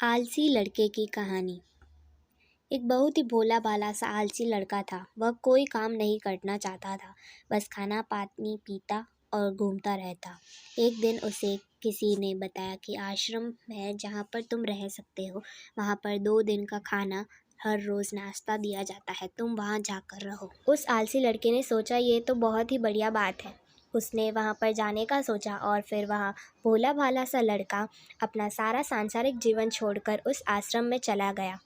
आलसी लड़के की कहानी। एक बहुत ही भोला भाला सा आलसी लड़का था। वह कोई काम नहीं करना चाहता था, बस खाना पानी पीता और घूमता रहता। एक दिन उसे किसी ने बताया कि आश्रम है जहाँ पर तुम रह सकते हो। वहाँ पर 2 दिन का खाना हर रोज़ नाश्ता दिया जाता है, तुम वहाँ जाकर रहो। उस आलसी लड़के ने सोचा ये तो बहुत ही बढ़िया बात है। उसने वहाँ पर जाने का सोचा और फिर वहाँ भोला भाला सा लड़का अपना सारा सांसारिक जीवन छोड़कर उस आश्रम में चला गया।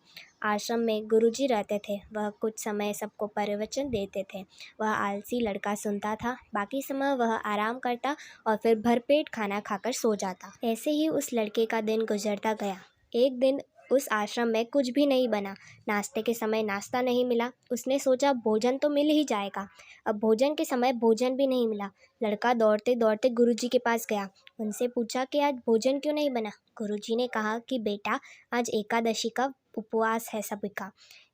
आश्रम में गुरुजी रहते थे। वह कुछ समय सबको प्रवचन देते थे। वह आलसी लड़का सुनता था, बाकी समय वह आराम करता और फिर भरपेट खाना खाकर सो जाता। ऐसे ही उस लड़के का दिन गुजरता गया। एक दिन उस आश्रम में कुछ भी नहीं बना। नाश्ते के समय नाश्ता नहीं मिला। उसने सोचा भोजन तो मिल ही जाएगा। अब भोजन के समय भोजन भी नहीं मिला। लड़का दौड़ते दौड़ते गुरुजी के पास गया। उनसे पूछा कि आज भोजन क्यों नहीं बना। गुरुजी ने कहा कि बेटा, आज एकादशी का उपवास है सभी का,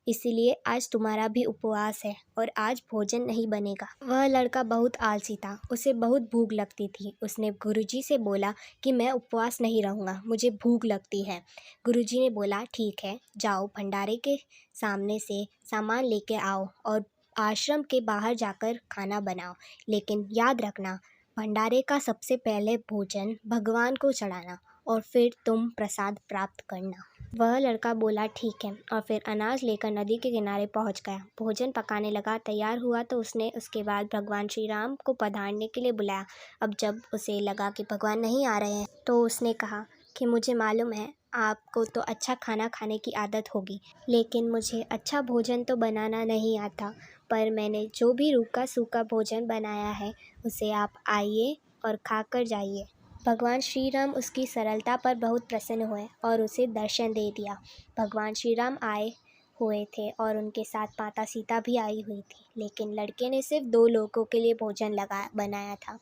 इसीलिए आज तुम्हारा भी उपवास है और आज भोजन नहीं बनेगा। वह लड़का बहुत आलसी था, उसे बहुत भूख लगती थी। उसने गुरुजी से बोला कि मैं उपवास नहीं रहूँगा, मुझे भूख लगती है। गुरुजी ने बोला ठीक है, जाओ भंडारे के सामने से सामान लेके आओ और आश्रम के बाहर जाकर खाना बनाओ, लेकिन याद रखना भंडारे का सबसे पहले भोजन भगवान को चढ़ाना और फिर तुम प्रसाद प्राप्त करना। वह लड़का बोला ठीक है और फिर अनाज लेकर नदी के किनारे पहुंच गया। भोजन पकाने लगा, तैयार हुआ तो उसने उसके बाद भगवान श्री राम को पधारने के लिए बुलाया। अब जब उसे लगा कि भगवान नहीं आ रहे हैं तो उसने कहा कि मुझे मालूम है आपको तो अच्छा खाना खाने की आदत होगी, लेकिन मुझे अच्छा भोजन तो बनाना नहीं आता। पर मैंने जो भी रूखा सूखा भोजन बनाया है उसे आप आइए और खाकर जाइए। भगवान श्री राम उसकी सरलता पर बहुत प्रसन्न हुए और उसे दर्शन दे दिया। भगवान श्री राम आए हुए थे और उनके साथ माता सीता भी आई हुई थी, लेकिन लड़के ने सिर्फ 2 लोगों के लिए भोजन बनाया था,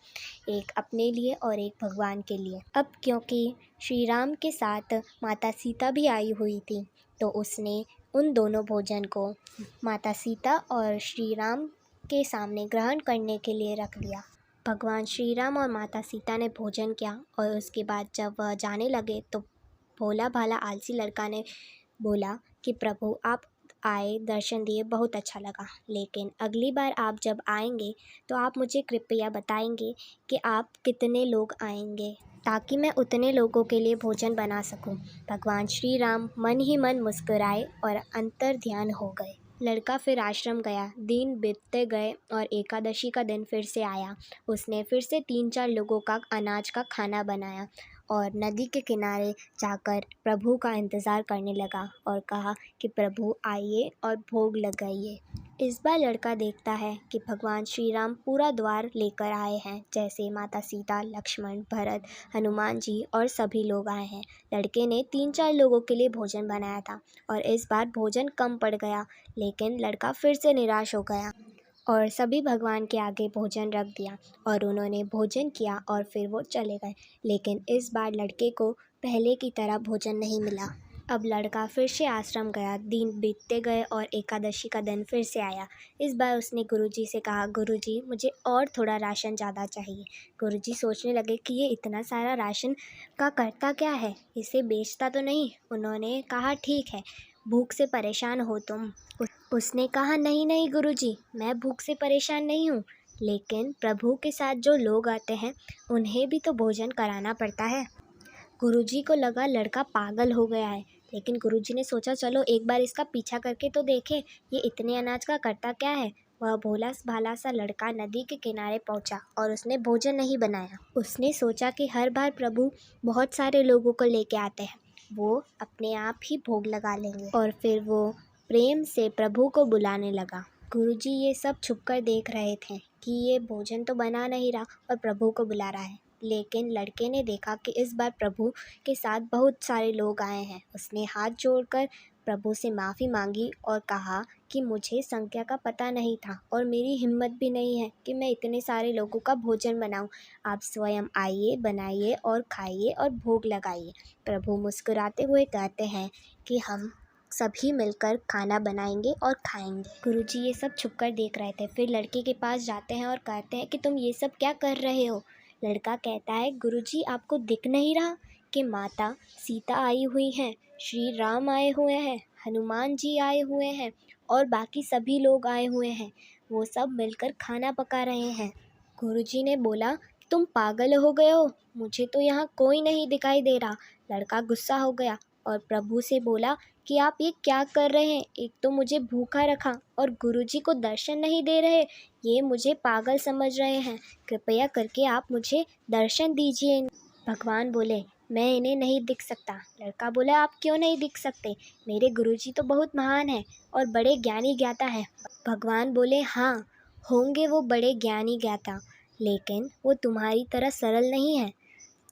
एक अपने लिए और एक भगवान के लिए। अब क्योंकि श्री राम के साथ माता सीता भी आई हुई थी तो उसने उन दोनों भोजन को माता सीता और श्री राम के सामने ग्रहण करने के लिए रख दिया। भगवान श्री राम और माता सीता ने भोजन किया और उसके बाद जब वह जाने लगे तो भोला भाला आलसी लड़का ने बोला कि प्रभु आप आए, दर्शन दिए, बहुत अच्छा लगा, लेकिन अगली बार आप जब आएंगे तो आप मुझे कृपया बताएंगे कि आप कितने लोग आएंगे ताकि मैं उतने लोगों के लिए भोजन बना सकूं। भगवान श्री राम मन ही मन मुस्कुराए और अंतर ध्यान हो गए। लड़का फिर आश्रम गया। दिन बीतते गए और एकादशी का दिन फिर से आया। उसने फिर से 3-4 लोगों का अनाज का खाना बनाया और नदी के किनारे जाकर प्रभु का इंतज़ार करने लगा और कहा कि प्रभु आइए और भोग लगाइए। इस बार लड़का देखता है कि भगवान श्री राम पूरा द्वार लेकर आए हैं, जैसे माता सीता, लक्ष्मण, भरत, हनुमान जी और सभी लोग आए हैं। लड़के ने 3-4 लोगों के लिए भोजन बनाया था और इस बार भोजन कम पड़ गया, लेकिन लड़का फिर से निराश हो गया और सभी भगवान के आगे भोजन रख दिया और उन्होंने भोजन किया और फिर वो चले गए। लेकिन इस बार लड़के को पहले की तरह भोजन नहीं मिला। अब लड़का फिर से आश्रम गया। दिन बीतते गए और एकादशी का दिन फिर से आया। इस बार उसने गुरुजी से कहा, गुरुजी मुझे और थोड़ा राशन ज़्यादा चाहिए। गुरुजी सोचने लगे कि ये इतना सारा राशन का करता क्या है, इसे बेचता तो नहीं। उन्होंने कहा ठीक है, भूख से परेशान हो तुम। उसने कहा नहीं नहीं गुरुजी, मैं भूख से परेशान नहीं हूँ, लेकिन प्रभु के साथ जो लोग आते हैं उन्हें भी तो भोजन कराना पड़ता है। गुरुजी को लगा लड़का पागल हो गया है, लेकिन गुरुजी ने सोचा चलो एक बार इसका पीछा करके तो देखें, ये इतने अनाज का करता क्या है। वह भोला भाला सा लड़का नदी के किनारे पहुंचा और उसने भोजन नहीं बनाया। उसने सोचा कि हर बार प्रभु बहुत सारे लोगों को लेके आते हैं, वो अपने आप ही भोग लगा लेंगे। और फिर वो प्रेम से प्रभु को बुलाने लगा। गुरुजी ये सब छुपकर देख रहे थे कि ये भोजन तो बना नहीं रहा और प्रभु को बुला रहा है, लेकिन लड़के ने देखा कि इस बार प्रभु के साथ बहुत सारे लोग आए हैं। उसने हाथ जोड़कर प्रभु से माफ़ी मांगी और कहा कि मुझे संख्या का पता नहीं था और मेरी हिम्मत भी नहीं है कि मैं इतने सारे लोगों का भोजन बनाऊं। आप स्वयं आइए, बनाइए और खाइए और भोग लगाइए। प्रभु मुस्कुराते हुए कहते हैं कि हम सभी मिलकर खाना बनाएंगे और खाएंगे। गुरुजी ये सब छुपकर देख रहे थे। फिर लड़के के पास जाते हैं और कहते हैं कि तुम ये सब क्या कर रहे हो। लड़का कहता है गुरुजी आपको दिख नहीं रहा कि माता सीता आई हुई हैं, श्री राम आए हुए हैं, हनुमान जी आए हुए हैं और बाकी सभी लोग आए हुए हैं। वो सब मिलकर खाना पका रहे हैं। गुरुजी ने बोला, तुम पागल हो गए हो, मुझे तो यहाँ कोई नहीं दिखाई दे रहा। लड़का गुस्सा हो गया और प्रभु से बोला कि आप ये क्या कर रहे हैं? एक तो मुझे भूखा रखा और गुरुजी को दर्शन नहीं दे रहे। ये मुझे पागल समझ रहे हैं। कृपया करके आप मुझे दर्शन दीजिए। भगवान बोले, मैं इन्हें नहीं दिख सकता। लड़का बोला, आप क्यों नहीं दिख सकते? मेरे गुरुजी तो बहुत महान हैं और बड़े ज्ञानी ज्ञाता हैं। भगवान बोले, हाँ होंगे वो बड़े ज्ञानी ज्ञाता, लेकिन वो तुम्हारी तरह सरल नहीं है।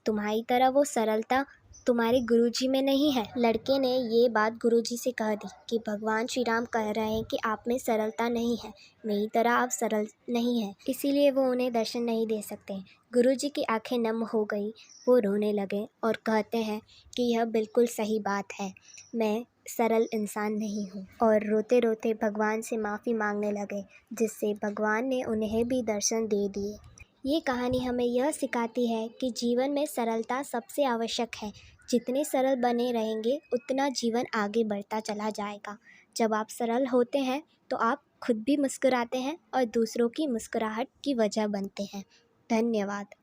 तुम्हारी तरह वो सरलता तुम्हारे गुरुजी में नहीं है। लड़के ने ये बात गुरुजी से कह दी कि भगवान श्री राम कह रहे हैं कि आप में सरलता नहीं है, मेरी तरह आप सरल नहीं हैं, इसीलिए वो उन्हें दर्शन नहीं दे सकते। गुरुजी की आंखें नम हो गई। वो रोने लगे और कहते हैं कि यह बिल्कुल सही बात है, मैं सरल इंसान नहीं हूँ। और रोते रोते भगवान से माफ़ी मांगने लगे, जिससे भगवान ने उन्हें भी दर्शन दे दिए। ये कहानी हमें यह सिखाती है कि जीवन में सरलता सबसे आवश्यक है। जितने सरल बने रहेंगे उतना जीवन आगे बढ़ता चला जाएगा। जब आप सरल होते हैं तो आप खुद भी मुस्कुराते हैं और दूसरों की मुस्कुराहट की वजह बनते हैं। धन्यवाद।